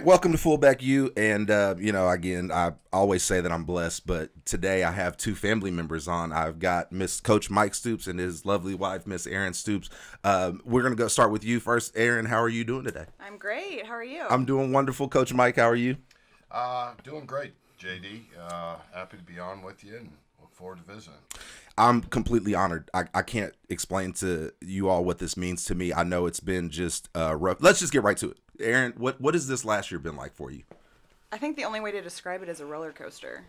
Welcome to Fullback U, and again, I always say that I'm blessed, but today I have two family members on. I've got Miss Coach Mike Stoops and his lovely wife, Miss Erin Stoops. We're gonna go start with you first. Erin, how are you doing today? I'm great. How are you? I'm doing wonderful, Coach Mike. How are you? Doing great, JD. Happy to be on with you and look forward to visiting. I'm completely honored. I can't explain to you all what this means to me. I know it's been just rough. Let's just get right to it. Erin, what has this last year been like for you? I think the only way to describe it is a roller coaster.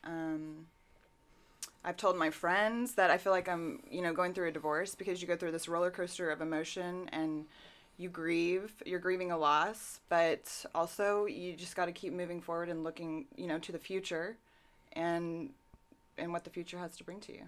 I've told my friends that I feel like I'm, going through a divorce because you go through this roller coaster of emotion and you grieve. You're grieving a loss, but also you just got to keep moving forward and looking, to the future and what the future has to bring to you.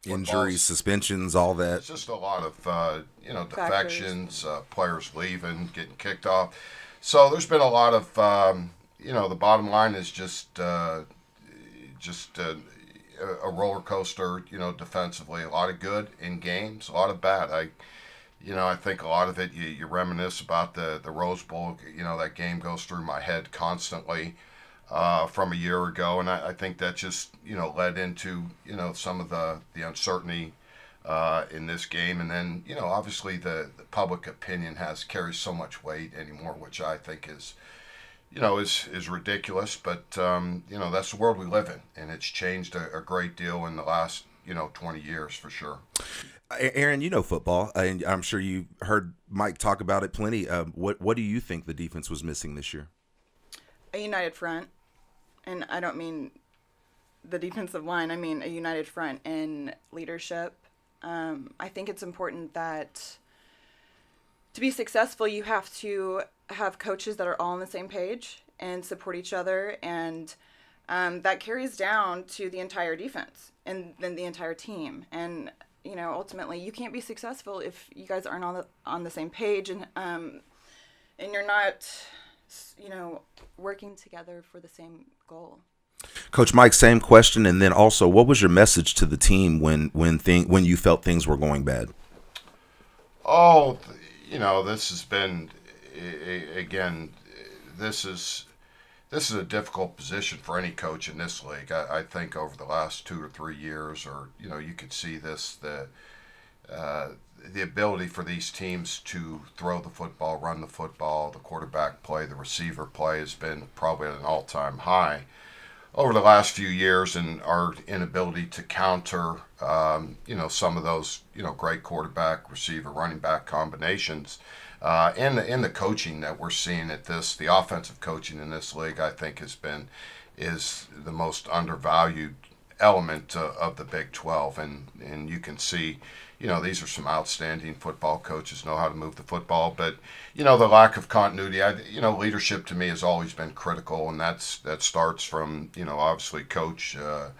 Injuries, Football's suspensions, all that. It's just a lot of Factors. defections, players leaving, getting kicked off. So there's been a lot of the bottom line is just a roller coaster. Defensively, a lot of good in games, a lot of bad. I think a lot of it you reminisce about the Rose Bowl. That game goes through my head constantly from a year ago, and I think that just led into some of the uncertainty in this game, and then obviously the public opinion carries so much weight anymore, which I think is ridiculous, but that's the world we live in, and it's changed a great deal in the last 20 years for sure. Aaron, you know football, and I'm sure you heard Mike talk about it plenty. What do you think the defense was missing this year? A united front, and I don't mean the defensive line. I mean a united front in leadership. I think it's important that to be successful, you have to have coaches that are all on the same page and support each other, and that carries down to the entire defense and then the entire team. And ultimately, you can't be successful if you guys aren't on the same page and you're not, working together for the same goal. Coach Mike, same question, and then also, what was your message to the team when you felt things were going bad? Oh, this has been again. This is a difficult position for any coach in this league. I think over the last 2 or 3 years, or you could see the ability for these teams to throw the football, run the football, the quarterback play, the receiver play has been probably at an all-time high over the last few years, and our inability to counter, some of those, great quarterback, receiver, running back combinations, and the coaching that we're seeing the offensive coaching in this league, I think is the most undervalued element of the Big 12, and you can see. These are some outstanding football coaches, know how to move the football, but the lack of continuity. Leadership to me has always been critical, and that starts from obviously coach, the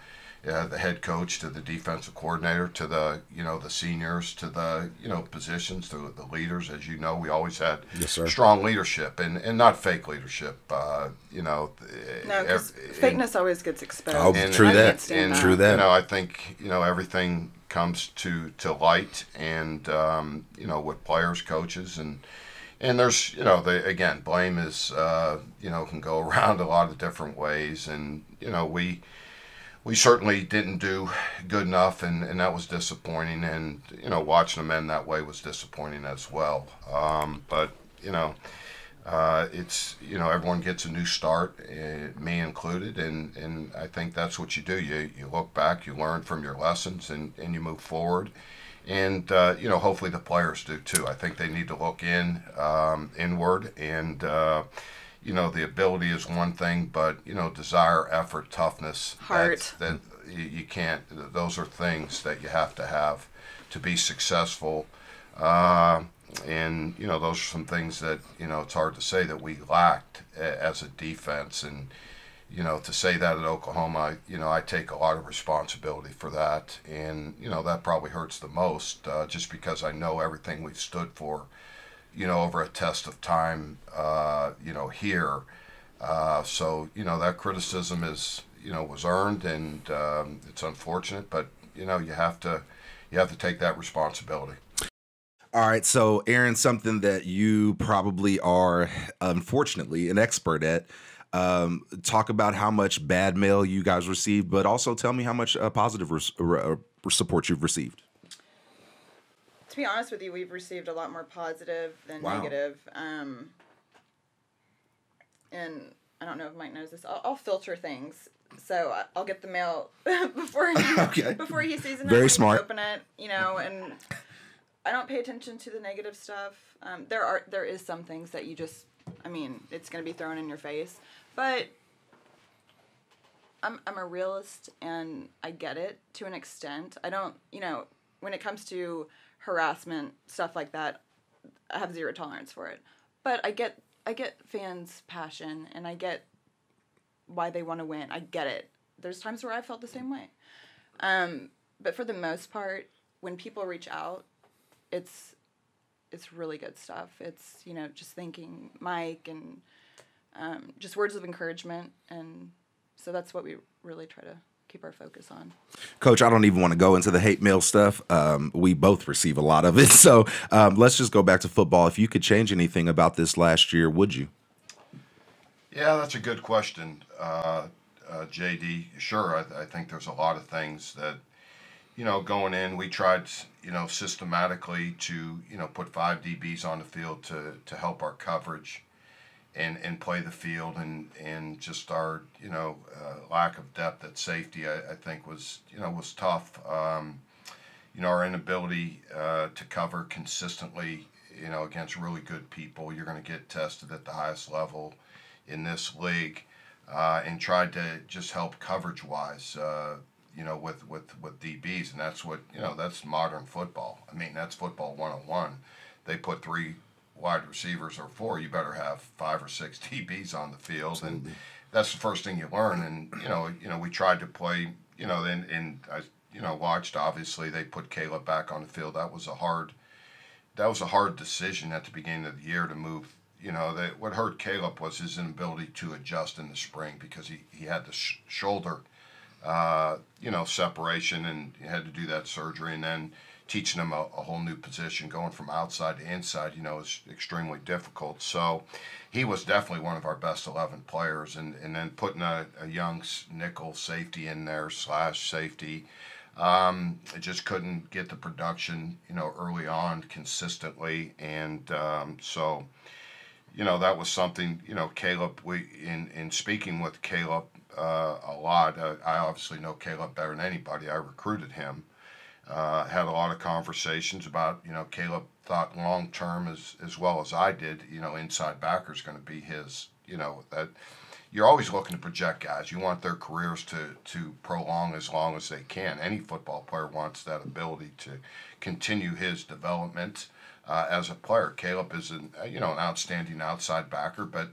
head coach, to the defensive coordinator, to the seniors, to the positions, to the leaders. As you know, we always had Yes, sir. strong leadership and not fake leadership. No, because fakeness always gets exposed. Oh, And- true I that. can't stand and that. True that. I think everything comes to light, and with players, coaches, and there's again, blame is can go around a lot of different ways, and we certainly didn't do good enough, and that was disappointing, and watching them end that way was disappointing as well. But it's everyone gets a new start, me included, and I think that's what you do. You look back, you learn from your lessons, and you move forward, And hopefully the players do too. I think they need to look inward, and the ability is one thing, but desire, effort, toughness, Heart. that you can't. Those are things that you have to have to be successful. And those are some things that it's hard to say that we lacked as a defense. And to say that at Oklahoma, I take a lot of responsibility for that, and that probably hurts the most, just because I know everything we've stood for, over a test of time, here. So that criticism was earned, and it's unfortunate, but you have to take that responsibility. All right, so Erin, something that you probably are, unfortunately, an expert at. Talk about how much bad mail you guys received, but also tell me how much positive support you've received. To be honest with you, we've received a lot more positive than Wow. negative. And I don't know if Mike knows this. I'll filter things, so I'll get the mail before he Okay. before he sees it. Very smart. Open it, and I don't pay attention to the negative stuff. There is some things that you just, it's going to be thrown in your face. But I'm a realist, and I get it to an extent. I don't, when it comes to harassment, stuff like that, I have zero tolerance for it. But I get fans' passion, and I get why they want to win. I get it. There's times where I felt the same way. But for the most part, when people reach out, it's really good stuff. It's, just thanking Mike and just words of encouragement. And so that's what we really try to keep our focus on. Coach, I don't even want to go into the hate mail stuff. We both receive a lot of it. So let's just go back to football. If you could change anything about this last year, would you? Yeah, that's a good question, JD. Sure, I think there's a lot of things that, going in, we tried, systematically to, put 5 DBs on the field to help our coverage and play the field, and just our, lack of depth at safety, I think was tough. Our inability to cover consistently, against really good people. You're going to get tested at the highest level in this league, and tried to just help coverage-wise, with DBs, and that's what that's modern football. That's football 101. They put 3 wide receivers or 4. You better have 5 or 6 DBs on the field. Absolutely. And that's the first thing you learn. And we tried to play. And I watched. Obviously, they put Caleb back on the field. That was a hard decision at the beginning of the year to move. What hurt Caleb was his inability to adjust in the spring, because he had the shoulder separation, and had to do that surgery, and then teaching him a whole new position, going from outside to inside, is extremely difficult. So he was definitely one of our best 11 players, and then putting a young nickel safety in there, /safety, it just couldn't get the production, early on consistently. And so that was something, Caleb, in speaking with Caleb a lot, I obviously know Caleb better than anybody. I recruited him. Had a lot of conversations about, Caleb thought long term as well as I did, inside backer is going to be his, that you're always looking to project guys. You want their careers to prolong as long as they can. Any football player wants that ability to continue his development as a player. Caleb is an outstanding outside backer, but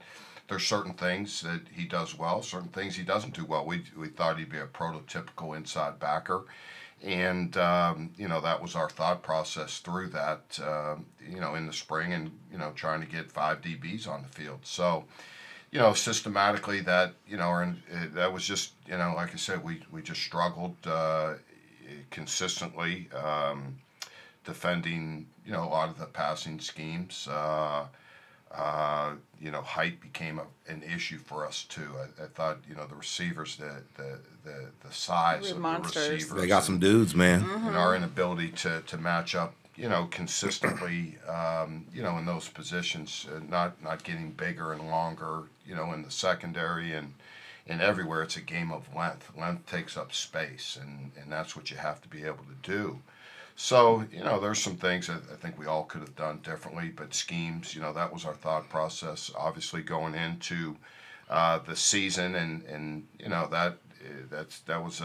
there's certain things that he does well, certain things he doesn't do well. We thought he'd be a prototypical inside backer. And, that was our thought process through that, in the spring, and, trying to get 5 DBs on the field. So, systematically that, that was just, like I said, we just struggled consistently defending, a lot of the passing schemes. Height became an issue for us too. I thought, the receivers, the size of monsters. The receivers, They got some dudes, man. and our inability to match up, consistently, in those positions, not getting bigger and longer, in the secondary and everywhere. It's a game of length. Length takes up space, and that's what you have to be able to do. So, there's some things that I think we all could have done differently, but schemes, that was our thought process. Obviously, going into the season, and that was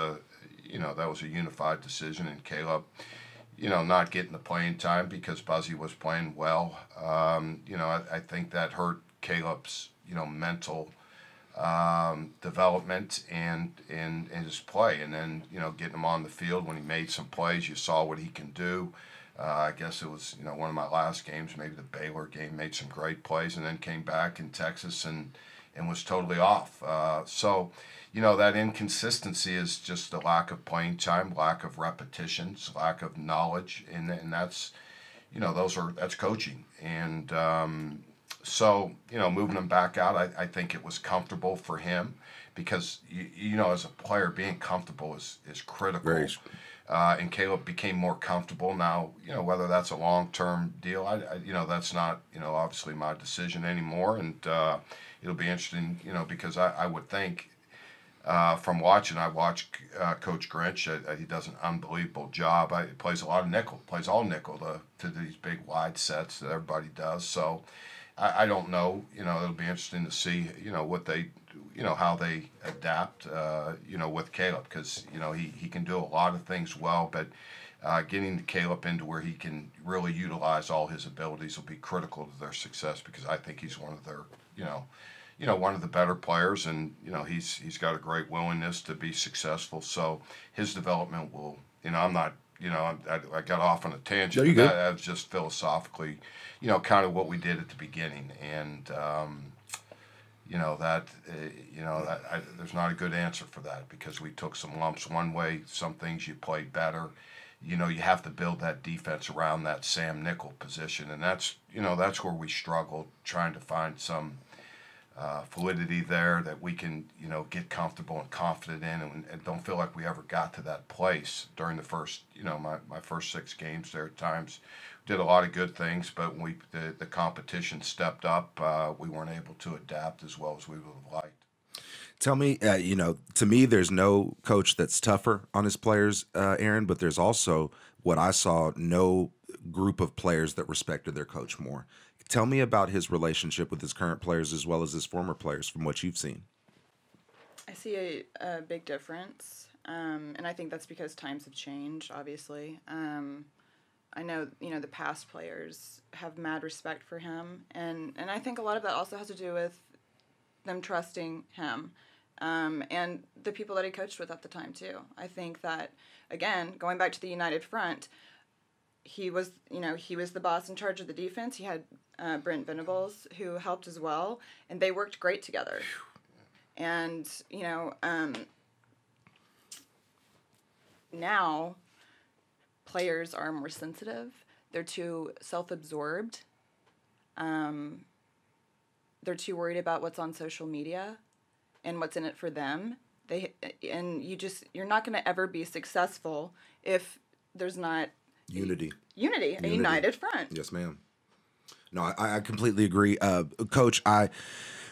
a unified decision. And Caleb, not getting the playing time because Buzzy was playing well. I think that hurt Caleb's mental development and his play, and then getting him on the field when he made some plays, you saw what he can do. I guess it was one of my last games, maybe the Baylor game, made some great plays, and then came back in Texas and was totally off. So that inconsistency is just a lack of playing time, lack of repetitions, lack of knowledge, and that's that's coaching. And so, moving him back out, I think it was comfortable for him because, as a player, being comfortable is critical. Very. And Caleb became more comfortable. Now, whether that's a long-term deal, that's not, obviously my decision anymore. And it'll be interesting, because I would think from watching, I watch Coach Grinch. He does an unbelievable job. He plays a lot of nickel, plays all nickel to these big wide sets that everybody does. So I don't know. It'll be interesting to see, what they, how they adapt, with Caleb, because, he can do a lot of things well, but getting Caleb into where he can really utilize all his abilities will be critical to their success, because I think he's one of their, one of the better players, and he's got a great willingness to be successful. So his development will, I'm not, I got off on a tangent. No, you good. That was just philosophically, kind of what we did at the beginning, and there's not a good answer for that, because we took some lumps one way. Some things you played better. You have to build that defense around that Sam Nickel position, and that's where we struggled, trying to find some fluidity there that we can, get comfortable and confident in, and don't feel like we ever got to that place during the first, my first 6 games there. At times, did a lot of good things, but when the competition stepped up, we weren't able to adapt as well as we would have liked. Tell me, to me, there's no coach that's tougher on his players, Erin, but there's also what I saw, no group of players that respected their coach more. Tell me about his relationship with his current players as well as his former players from what you've seen. I see a big difference, and I think that's because times have changed, obviously. I know, the past players have mad respect for him, and I think a lot of that also has to do with them trusting him, and the people that he coached with at the time, too. I think that, again, going back to the United Front, he was the boss in charge of the defense. He had Brent Venables, who helped as well, and they worked great together. And, now players are more sensitive. They're too self-absorbed. They're too worried about what's on social media and what's in it for them. You're not going to ever be successful if there's not Unity, a united front. Yes, ma'am. No, I completely agree. Coach,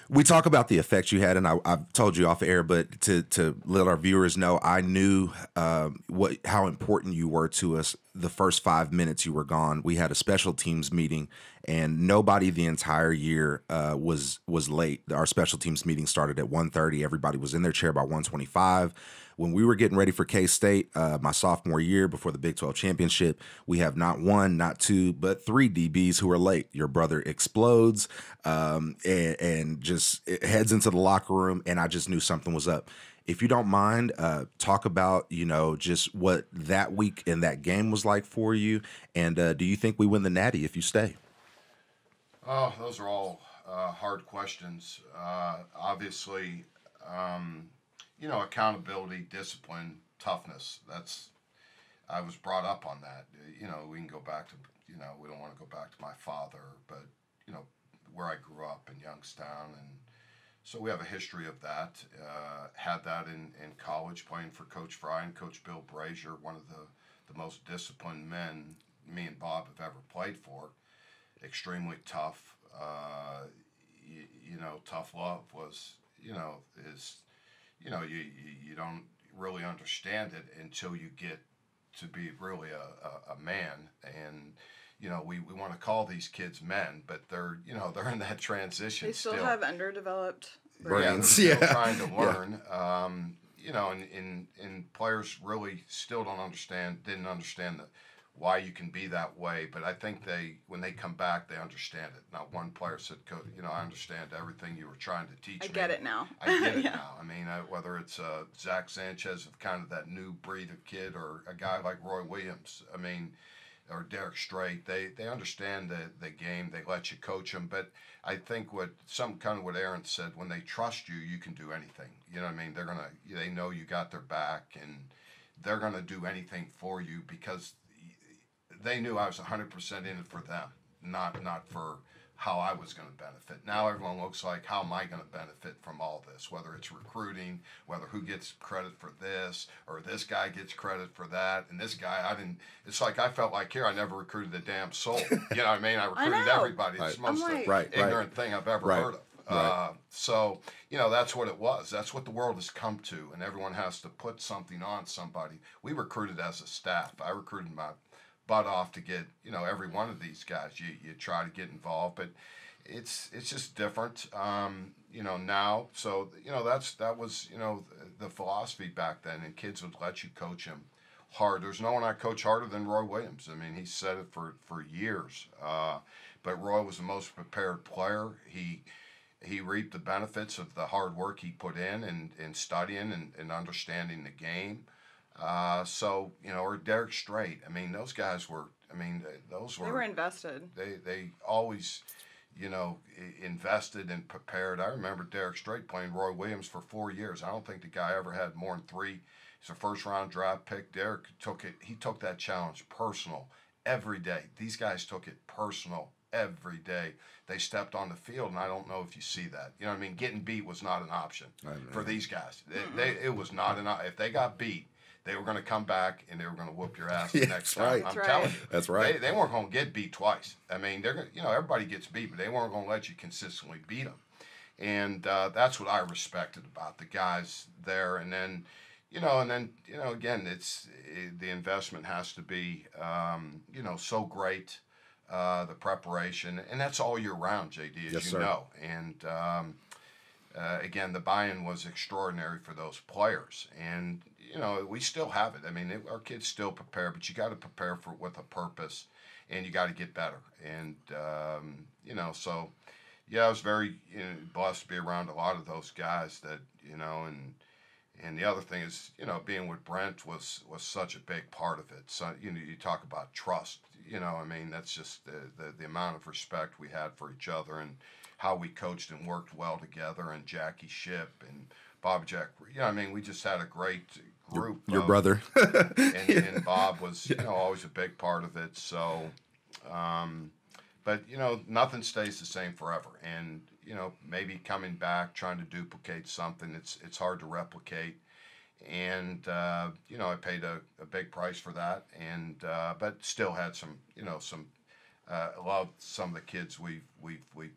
we talk about the effects you had, and I've told you off air, but to let our viewers know, I knew how important you were to us the first 5 minutes you were gone. We had a special teams meeting, and nobody the entire year was late. Our special teams meeting started at 1:30. Everybody was in their chair by 1:25. When we were getting ready for K-State, my sophomore year before the Big 12 championship, we have not 1, not 2, but 3 DBs who are late. Your brother explodes and just heads into the locker room, and I just knew something was up. If you don't mind, talk about, just what that week and that game was like for you, and do you think we win the Natty if you stay? Oh, those are all hard questions. Obviously, accountability, discipline, toughness. I was brought up on that. We can go back to, we don't want to go back to my father, but, where I grew up in Youngstown. And so we have a history of that. Had that in college, playing for Coach Fry and Coach Bill Brazier, one of the most disciplined men me and Bob have ever played for. Extremely tough. Tough love was, is, you don't really understand it until you get to be really a man. And we want to call these kids men, but they're they're in that transition. They still have underdeveloped brains. Yeah, they're still trying to learn. And players really still didn't understand why you can be that way. But I think when they come back, they understand it. Not one player said, I understand everything you were trying to teach me. I get it now. I get it now. I mean, whether it's Zach Sanchez, of kind of that new breed of kid, or a guy like Roy Williams, I mean, or Derek Strait, they understand the game. They let you coach them. But I think what Erin said, when they trust you, you can do anything. You know what I mean? They know you got their back, and they're gonna do anything for you because they knew I was 100% in it for them, not for how I was going to benefit. Now everyone looks like, how am I going to benefit from all this? Whether it's recruiting, whether who gets credit for this, or this guy gets credit for that, and this guy, I didn't. It's like I felt like here I never recruited a damn soul. You know what I mean? I recruited everybody. It's the most ignorant thing I've ever heard of. So, that's what it was. That's what the world has come to, and everyone has to put something on somebody. We recruited as a staff. I recruited my butt off to get every one of these guys. You try to get involved, but it's just different now. So that was the philosophy back then, and kids would let you coach him hard. There's no one I coach harder than Roy Williams. I mean, he said it for years. But Roy was the most prepared player. He reaped the benefits of the hard work he put in studying and understanding the game. Or Derek Strait. I mean, those guys were. They were invested. They always, invested and prepared. I remember Derek Strait playing Roy Williams for 4 years. I don't think the guy ever had more than 3. He's a first-round draft pick. Derek took it. He took that challenge personal every day. These guys took it personal every day. They stepped on the field, and I don't know if you see that. You know what I mean? Getting beat was not an option for these guys. It was not an option. If they got beat, they were going to come back and they were going to whoop your ass the next time. I'm telling you. That's right. They weren't going to get beat twice. I mean, they're going. Everybody gets beat, but they weren't going to let you consistently beat them. And that's what I respected about the guys there. And then, again, the investment has to be, so great. The preparation, and that's all year round, JD, as you know. And again, the buy-in was extraordinary for those players, and we still have it. I mean, our kids still prepare, but you got to prepare with a purpose, and you got to get better. And so I was very blessed to be around a lot of those guys that and the other thing is, being with Brent was such a big part of it. So, you talk about trust, that's just the amount of respect we had for each other and how we coached and worked well together, and Jackie Shipp and Bob Jack. We just had a great group. Your brother. and Bob was, always a big part of it. So, but, nothing stays the same forever. And, maybe coming back, trying to duplicate something, it's hard to replicate. And, I paid a big price for that. And, but still had some loved some of the kids we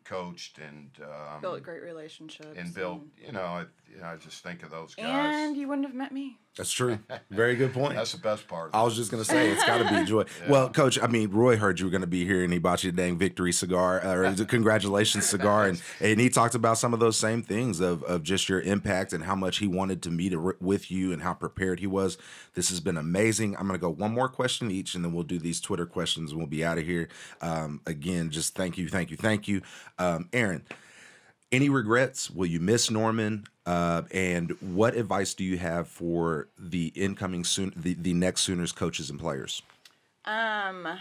coached and built great relationships. And built, I just think of those guys. And you wouldn't have met me. That's true. Very good point. That's the best part. I was just going to say, it's got to be joy. Yeah. Well, Coach, Roy heard you were going to be here, and he bought you a dang victory cigar, or a congratulations cigar, and he talked about some of those same things of just your impact and how much he wanted to meet with you and how prepared he was. This has been amazing. I'm going to go one more question each, and then we'll do these Twitter questions, and we'll be out of here. Again, just thank you. Erin, any regrets? Will you miss Norman? And what advice do you have for the incoming the next Sooners coaches and players? I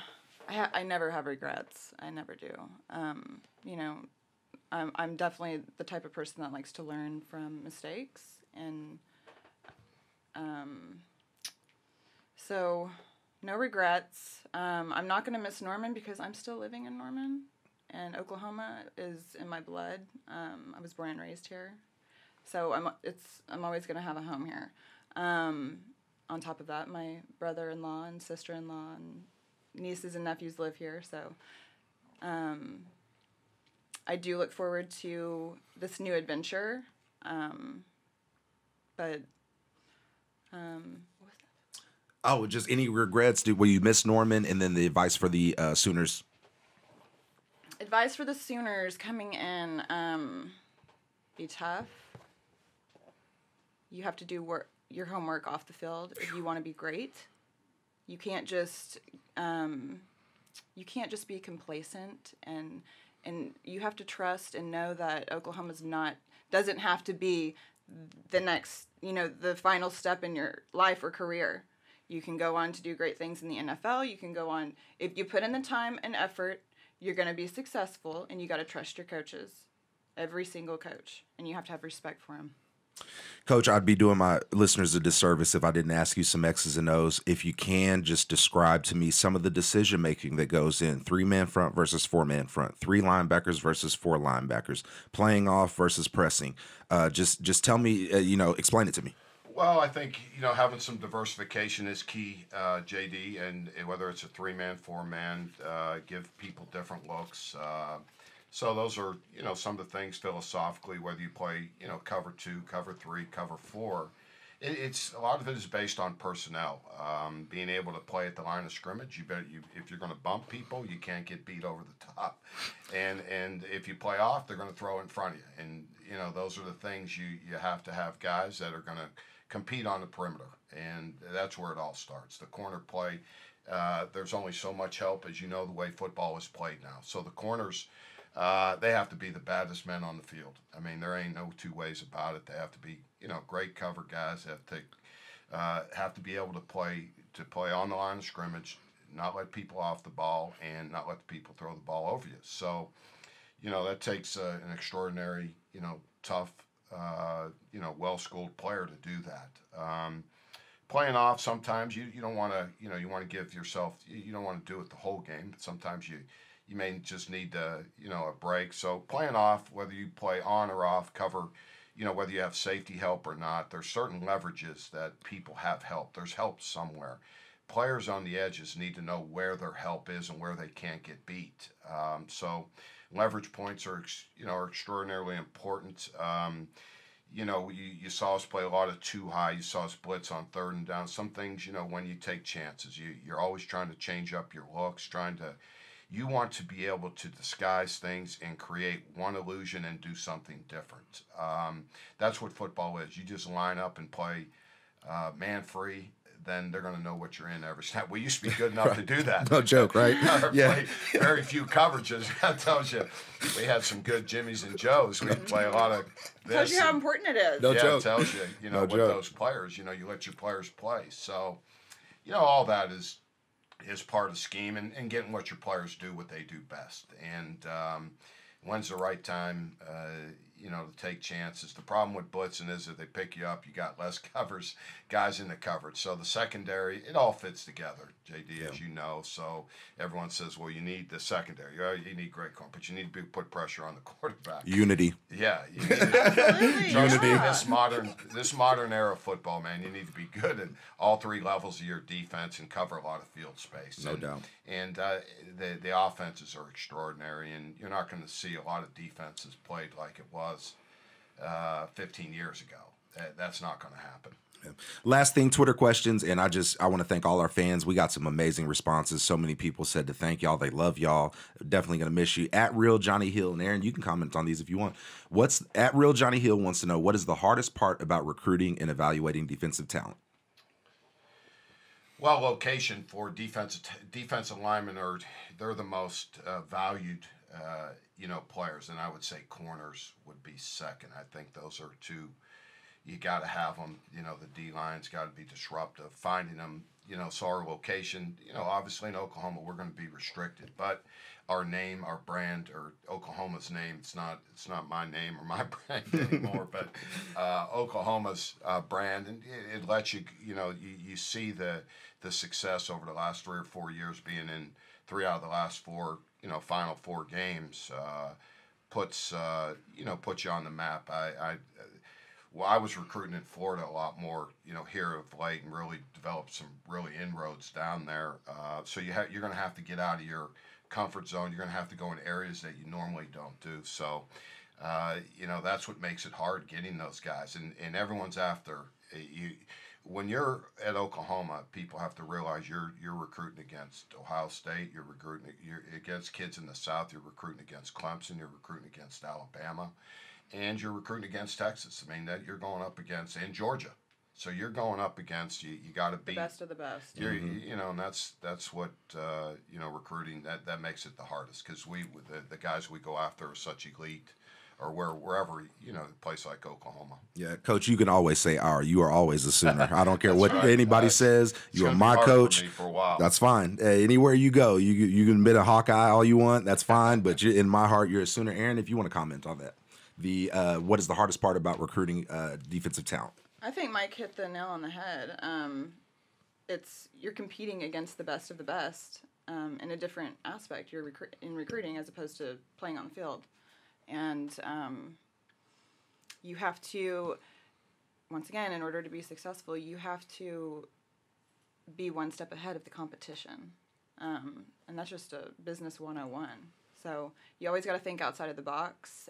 never have regrets. I never do. I'm definitely the type of person that likes to learn from mistakes, and so no regrets. I'm not going to miss Norman because I'm still living in Norman, and Oklahoma is in my blood. I was born and raised here. So I'm always going to have a home here. On top of that, my brother-in-law and sister-in-law and nieces and nephews live here. So I do look forward to this new adventure. But what was that? Oh, just any regrets? Will you miss Norman? And then the advice for the Sooners. Advice for the Sooners coming in: be tough. You have to do your homework off the field if you want to be great. You can't just be complacent, and you have to trust and know that Oklahoma's doesn't have to be the next, the final step in your life or career. You can go on to do great things in the NFL. You can go on, if you put in the time and effort, you're going to be successful, and you got to trust your coaches, every single coach, and you have to have respect for them. Coach, I'd be doing my listeners a disservice if I didn't ask you some X's and O's. If you can, just describe to me some of the decision making that goes in 3-man front versus 4-man front, 3 linebackers versus 4 linebackers, playing off versus pressing. Just tell me, explain it to me. Well, I think having some diversification is key, JD, and whether it's a 3-man, 4-man, give people different looks. So those are some of the things philosophically. Whether you play cover 2, cover 3, cover 4, it's a lot of it is based on personnel. Being able to play at the line of scrimmage, if you're going to bump people, you can't get beat over the top, and if you play off, they're going to throw in front of you, and those are the things you have to have guys that are going to compete on the perimeter, and that's where it all starts. The corner play, there's only so much help, as the way football is played now. So the corners, they have to be the baddest men on the field. I mean, there ain't no two ways about it. They have to be, great cover guys. They have to be able to play on the line of scrimmage, not let people off the ball, and not let the people throw the ball over you. So, that takes an extraordinary, tough, well-schooled player to do that. Playing off, sometimes you don't want to, you want to give yourself, you don't want to do it the whole game, but sometimes you may just need a break. So playing off, whether you play on or off, cover, whether you have safety help or not, there's certain leverages that people have help. There's help somewhere. Players on the edges need to know where their help is and where they can't get beat. So leverage points are extraordinarily important. You saw us play a lot of too high. You saw us blitz on 3rd and down. Some things, when you take chances, you're always trying to change up your looks, you want to be able to disguise things and create one illusion and do something different. That's what football is. You just line up and play man free. Then they're going to know what you're in every snap. We used to be good enough to do that. No joke, right? Yeah. Very few coverages. That tells you we had some good Jimmies and Joes. We play a lot of this. Tells you how important it is. No joke. It tells you, with those players, you let your players play. So, all that is part of the scheme, and getting what your players do what they do best. And when's the right time, to take chances. The problem with blitzing is if they pick you up, you got less guys in the coverage. So the secondary, it all fits together, JD, as you know. So everyone says, well, you need the secondary. You need great corner, but you need to put pressure on the quarterback. Unity. Yeah. You need Unity. This modern era of football, man, you need to be good at all 3 levels of your defense and cover a lot of field space. No doubt. And the offenses are extraordinary, and you're not going to see a lot of defenses played like it was 15 years ago. That's not going to happen. Last thing, Twitter questions, and I want to thank all our fans. We got some amazing responses. So many people said to thank y'all. They love y'all. Definitely going to miss you. At Real Johnny Hill, and Erin, you can comment on these if you want. At Real Johnny Hill wants to know, what is the hardest part about recruiting and evaluating defensive talent? Well, location for defensive linemen they're the most valued players, and I would say corners would be second. I think those are 2. You got to have them. The D line's got to be disruptive. Finding them, so our location, obviously in Oklahoma we're going to be restricted, but our name, our brand, or Oklahoma's name, it's not my name or my brand anymore, but Oklahoma's brand, and it lets you, you see the success over the last 3 or 4 years, being in 3 out of the last 4, Final 4 games, puts you on the map. I was recruiting in Florida a lot more, here of late, and really developed some really inroads down there. So you're going to have to get out of your comfort zone. You're going to have to go in areas that you normally don't do. So, that's what makes it hard getting those guys. And everyone's after you. when you're at Oklahoma, people have to realize you're recruiting against Ohio State, you're against kids in the South, you're recruiting against Clemson, you're recruiting against Alabama, and you're recruiting against Texas. I mean that you're going up against and Georgia. So you're going up against you got to The beat best of the best. you know, and that's what recruiting that makes it the hardest because the guys we go after are such elite, or wherever a place like Oklahoma. Yeah, Coach, you can always say "our." You are always a Sooner. I don't care what right. anybody says. You are It's gonna be my hard for coach. me for a while. That's fine. Anywhere you go, you can admit a Hawkeye all you want. That's fine. But in my heart, you're a Sooner. Aaron, if you want to comment on that, what is the hardest part about recruiting defensive talent? I think Mike hit the nail on the head. You're competing against the best of the best in a different aspect. You're in recruiting as opposed to playing on the field, and you have to, once again, in order to be successful, you have to be one step ahead of the competition, and that's just a business 101. So you always got to think outside of the box.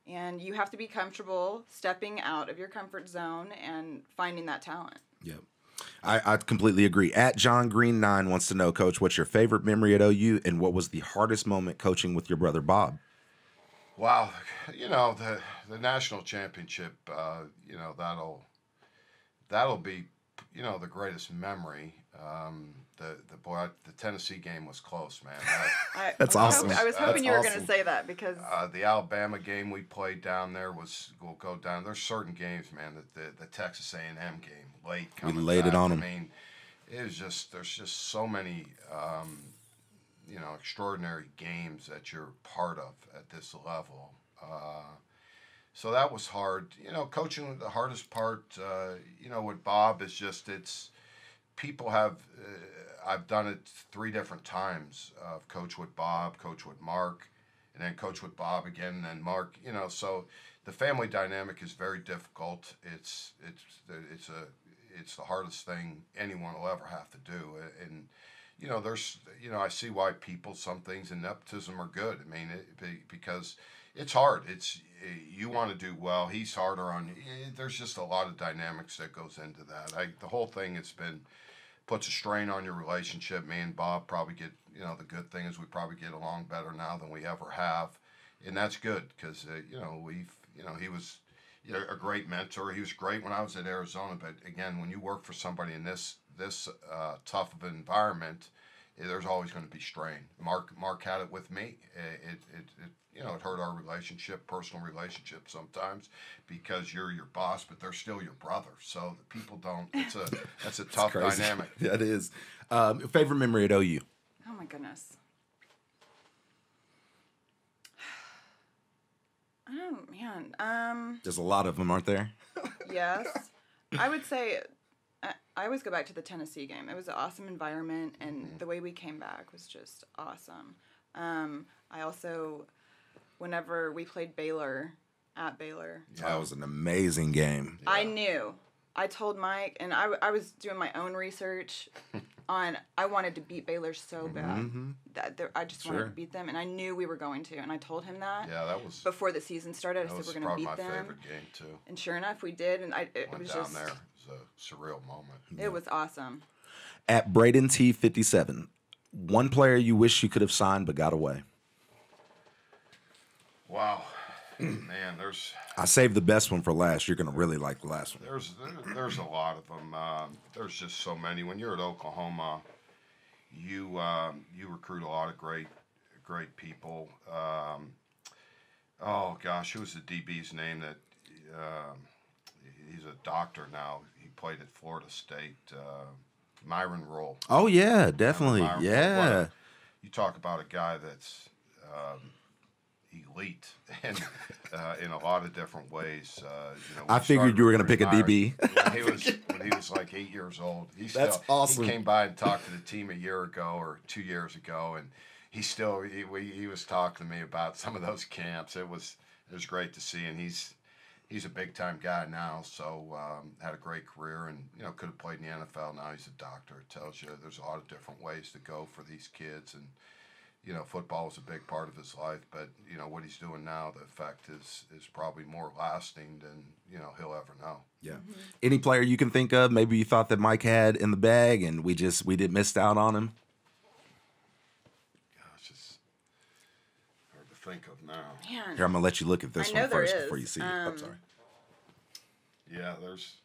And you have to be comfortable stepping out of your comfort zone and finding that talent. Yep. I completely agree. At John Green 9 wants to know, Coach, what's your favorite memory at OU, and what was the hardest moment coaching with your brother Bob? Wow, the national championship, that'll be the greatest memory. The Tennessee game was close, man. That's awesome. I was hoping you were going to awesome. say that because The Alabama game we played down there will go down. There's certain games, man, that the Texas A&M game late coming laid it back. on 'em. I mean, there's just so many extraordinary games that you're part of at this level. So that was hard. Coaching, the hardest part, with Bob is just people have. I've done it 3 different times. Coach with Bob, coach with Mark, and then coach with Bob again, and then Mark. So the family dynamic is very difficult. It's the hardest thing anyone will ever have to do, and. I see why some things in nepotism are good. I mean, because it's hard. You want to do well. He's harder on you. There's just a lot of dynamics that goes into that. The whole thing puts a strain on your relationship. Me and Bob probably get, the good thing is we probably get along better now than we ever have, and that's good because he was a great mentor. He was great when I was at Arizona, but again, when you work for somebody in this tough of an environment, there's always going to be strain. Mark had it with me. It hurt our personal relationship sometimes because you're your boss, but they're still your brother. So the people don't. That's a tough dynamic. Yeah, it is. Favorite memory at OU? oh my goodness. Oh man. There's a lot of them, aren't there? Yes, I would say. I always go back to the Tennessee game. It was an awesome environment, and the way we came back was just awesome. I also, whenever we played Baylor, at Baylor. That was an amazing game. I knew. I told Mike, and I was doing my own research on. I wanted to beat Baylor so bad that I just wanted to beat them, and I knew we were going to. And I told him that. Yeah, that was before the season started. I said we're going to beat them. That was probably my favorite game too. And sure enough, we did. And it was down just there. It was a surreal moment. It was awesome. At Braden T 57, one player you wish you could have signed but got away. Wow. Man, I saved the best one for last. You're going to really like the last one. There's a lot of them. There's just so many. When you're at Oklahoma, you recruit a lot of great people. Oh gosh, who was the DB's name that? He's a doctor now. He played at Florida State. Myron Roll. Oh yeah, definitely. Yeah. You talk about a guy that's elite and in a lot of different ways. I figured you were going to pick a DB. When he was like 8 years old. That's awesome. He came by and talked to the team a year ago or 2 years ago, and he was talking to me about some of those camps. It was great to see, and he's a big time guy now. So had a great career, and could have played in the NFL. Now he's a doctor. It tells you there's a lot of different ways to go for these kids, and football was a big part of his life, but what he's doing now, the effect is probably more lasting than he'll ever know. Yeah. Any player you can think of, maybe you thought that Mike had in the bag, and we did missed out on him? Gosh, it's hard to think of now. Man. Here, I'm gonna let you look at this I know one first there before is. you see it. I'm sorry. Yeah, there's.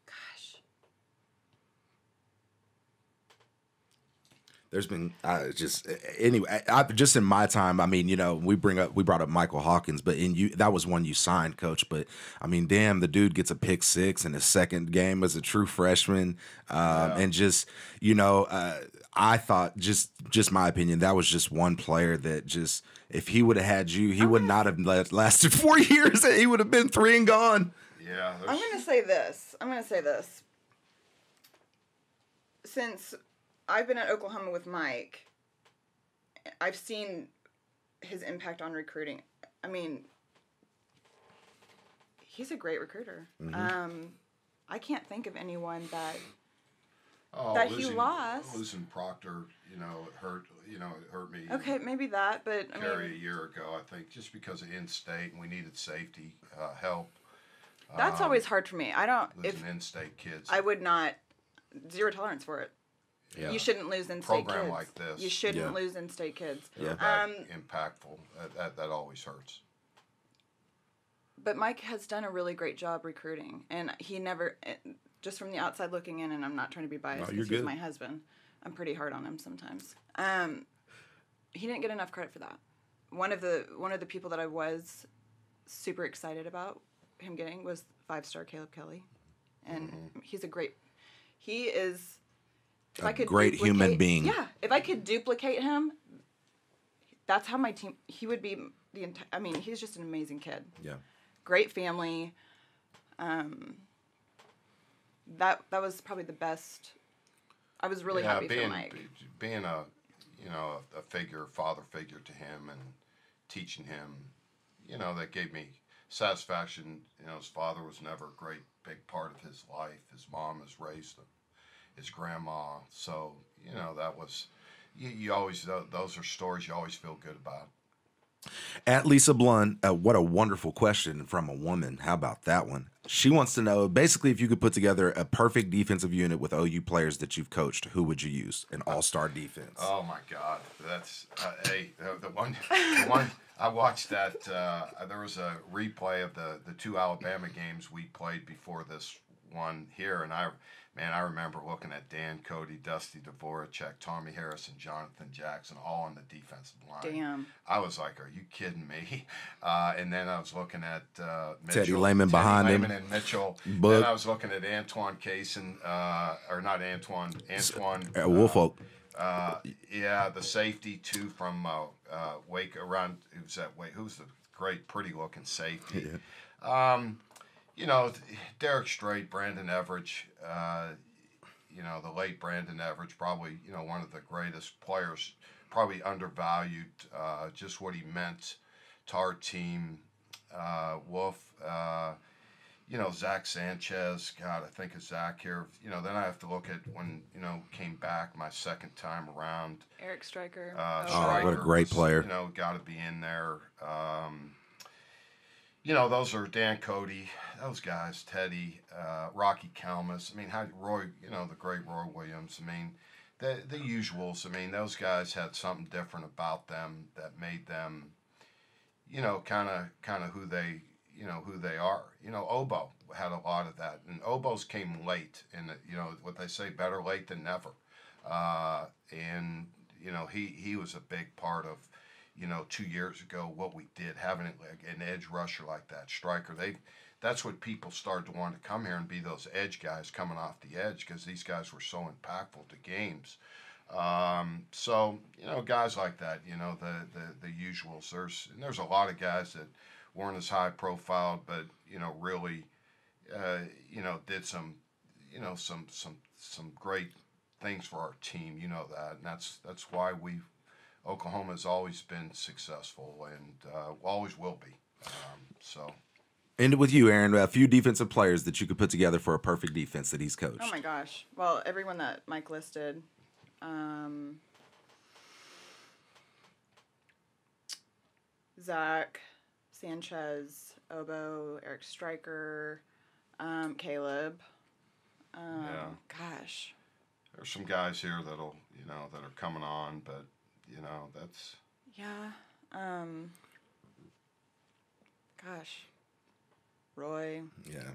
Gosh. There's been just anyway. Just in my time, I mean, we brought up Michael Hawkins, but that was one you signed, Coach. But I mean, damn, the dude gets a pick six in his second game as a true freshman, and just I thought just my opinion, that was just one player that just if he would have had you, he would not have lasted 4 years. He would have been 3 and gone. Yeah, I'm going to say this. Since I've been at Oklahoma with Mike, I've seen his impact on recruiting. I mean, he's a great recruiter. Mm-hmm. I can't think of anyone that he lost. Losing Proctor, it hurt me. Okay, maybe that, but I Carry a mean, year ago, I think, just because of in-state and we needed safety help. that's always hard for me. I don't. Losing in-state kids. I would not. Zero tolerance for it. Yeah. You shouldn't lose in-state Program kids. like this. You shouldn't Yeah. lose in-state kids. Yeah. Impactful. That always hurts. But Mike has done a really great job recruiting, and he never, just from the outside looking in, and I'm not trying to be biased you're because he's good. my husband. I'm pretty hard on him sometimes. He didn't get enough credit for that. One of the people that I was super excited about him getting was 5-star Caleb Kelly, and he is. If I could great human being. Yeah, if I could duplicate him, that's how my team. He would be the entire. I mean, he's just an amazing kid. Yeah. Great family. That was probably the best. I was really happy for Mike. Being a father figure to him and teaching him, that gave me satisfaction. His father was never a great big part of his life. His mom has raised him. His grandma. So, that was, you always, those are stories you always feel good about. At Lisa Blunt, what a wonderful question from a woman. How about that one? She wants to know, basically, if you could put together a perfect defensive unit with OU players that you've coached, who would you use? An all-star defense. Oh, my God. That's, the one I watched that, there was a replay of the 2 Alabama games we played before this one here, and I remember looking at Dan Cody, Dusty Dvoracek, Tommy Harris, and Jonathan Jackson all on the defensive line. Damn. I was like, are you kidding me? And then I was looking at Mitchell, Teddy Lehman behind him. and Mitchell. Book. Then I was looking at Antoine Kaysen, or not Antoine. Woolfolk. The safety too from Wake around. Who's the great, pretty looking safety? Yeah. Derek Strait, Brandon Everidge, the late Brandon Everidge, probably, one of the greatest players, probably undervalued, just what he meant to our team. Wolf, Zach Sanchez, God, I think of Zach here. Then I have to look at when, came back my second time around. Eric Stryker. Stryker what a great player. Got to be in there. Those are Dan Cody, those guys, Teddy, Rocky Kalmus. I mean, Roy, the great Roy Williams. I mean, the usuals. I mean, those guys had something different about them that made them, kind of who they, who they are. Obo had a lot of that, and Obos came late, and what they say, better late than never. And he was a big part of. 2 years ago, what we did, having an edge rusher like that, Stryker, that's what people started to want to come here and be those edge guys coming off the edge because these guys were so impactful to games. So, guys like that, the usuals. There's a lot of guys that weren't as high profile, but, really, did some great things for our team, that. And that's why Oklahoma has always been successful and always will be. And with you, Erin, a few defensive players that you could put together for a perfect defense that he's coached. Oh my gosh! Well, everyone that Mike listed. Zach, Sanchez, Obo, Eric Stryker, Caleb. Yeah. Gosh. There's some guys here that are coming on, but that's Yeah. Gosh. Roy. Yeah.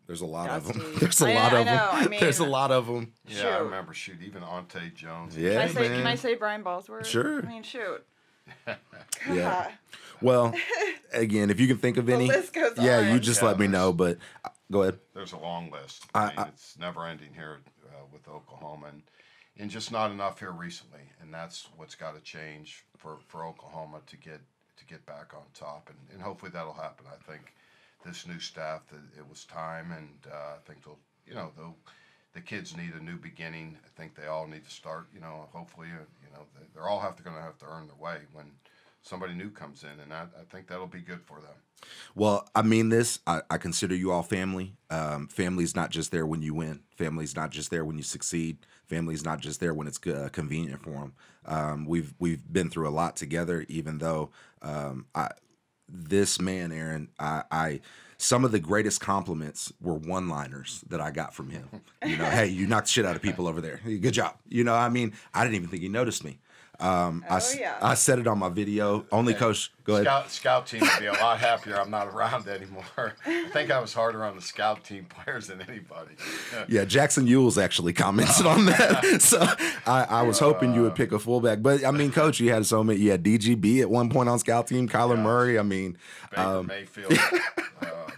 There's a lot of them. Dusty. There's a lot I of them. know, I mean- There's a lot of them. yeah. Shoot. I remember even Ante Jones. Yeah. Can I man. say Brian Ballsworth? Sure. I mean, shoot. Yeah. Well, again, if you can think of any, list goes yeah, on. you just Yeah, let me know. But go ahead. There's a long list. I mean, it's never ending here with Oklahoma, and just not enough here recently. And that's what's got to change for Oklahoma to get back on top, and hopefully that'll happen. I think this new staff, it was time, and I think the kids need a new beginning. I think they all need to start. Hopefully, they're all going to have to earn their way when somebody new comes in, and I think that'll be good for them. Well, I mean this. I consider you all family. Family's not just there when you win. Family's not just there when you succeed. Family's not just there when it's convenient for them. We've been through a lot together. Even though this man, Erin, I some of the greatest compliments were one-liners that I got from him. Hey, you knocked the shit out of people over there. Good job. I mean, I didn't even think he noticed me. I said it on my video. Only coach, go ahead. Scout team would be a lot happier I'm not around anymore. I think I was harder on the scout team players than anybody. Yeah, Jackson Ewell's actually commented on that. So I was hoping you would pick a fullback. But, I mean, coach, you had so many. You had DGB at one point on scout team, Kyler Murray. I mean. Baker Mayfield.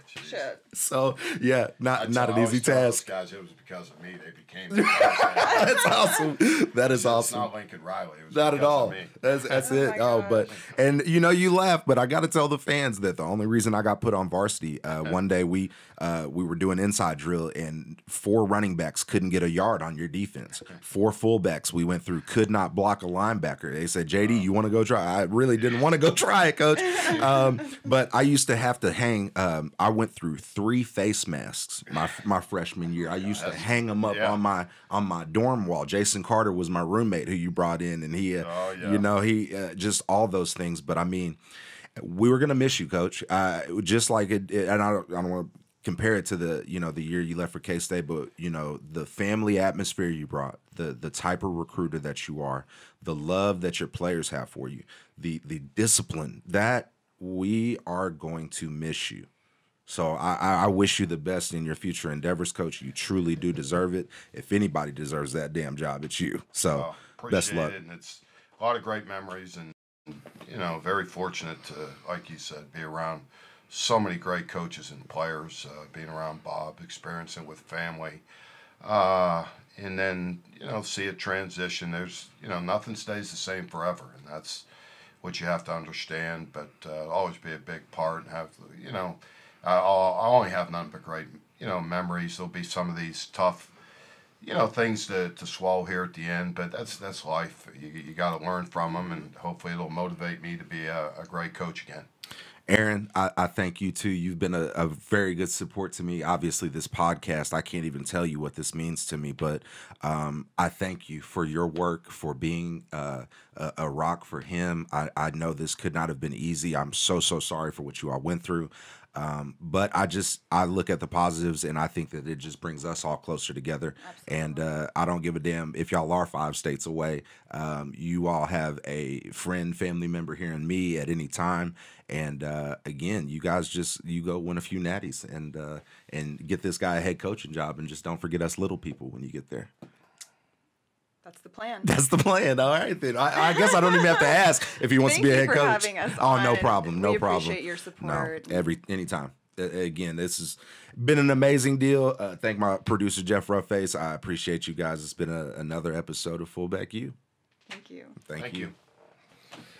Shit. So, yeah, not an easy task. Guys, it was because of me they became the guys. That's awesome. That is awesome. It's not Lincoln Riley. It was Not at because all. of me. That's Oh it. my Oh, but gosh. and you laugh, but I got to tell the fans that the only reason I got put on varsity, one day we were doing inside drill and 4 running backs couldn't get a yard on your defense. 4 fullbacks we went through could not block a linebacker. They said, JD, you want to go try? I really didn't want to go try it, coach. But I used to have to hang. I went through 3 face masks my freshman year. I used to hang them up on my dorm wall. Jason Carter was my roommate who you brought in, and he, just all those things. But I mean, we were gonna miss you, coach. Just like it, and I don't want to compare it to the year you left for K-State, but the family atmosphere you brought, the type of recruiter that you are, the love that your players have for you, the discipline that we are going to miss you. So I wish you the best in your future endeavors, coach. You truly do deserve it. If anybody deserves that damn job, it's you. So best luck. It, and it's a lot of great memories, and very fortunate to, like you said, be around so many great coaches and players. Being around Bob, experiencing with family, and then see it transition. There's nothing stays the same forever, and that's what you have to understand. But always be a big part and have I'll only have nothing but great, memories. There'll be some of these tough, things to swallow here at the end, but that's life. You got to learn from them, and hopefully it'll motivate me to be a great coach again. Erin, I thank you too. You've been a very good support to me. Obviously, this podcast, I can't even tell you what this means to me, but I thank you for your work, for being a rock for him. I know this could not have been easy. I'm so sorry for what you all went through. But I look at the positives, and I think that it just brings us all closer together. Absolutely. And I don't give a damn if y'all are 5 states away. You all have a friend, family member here in me at any time. And again, you guys you go win a few natties and get this guy a head coaching job, and just don't forget us little people when you get there. That's the plan. That's the plan. All right, then. I guess I don't even have to ask if he wants to be a head coach. Thank you for having us on. No problem. No we problem. appreciate your support. No, anytime. Again, this has been an amazing deal. Thank my producer, Jeff Roughface. I appreciate you guys. It's been another episode of Fullback U. Thank you. Thank you.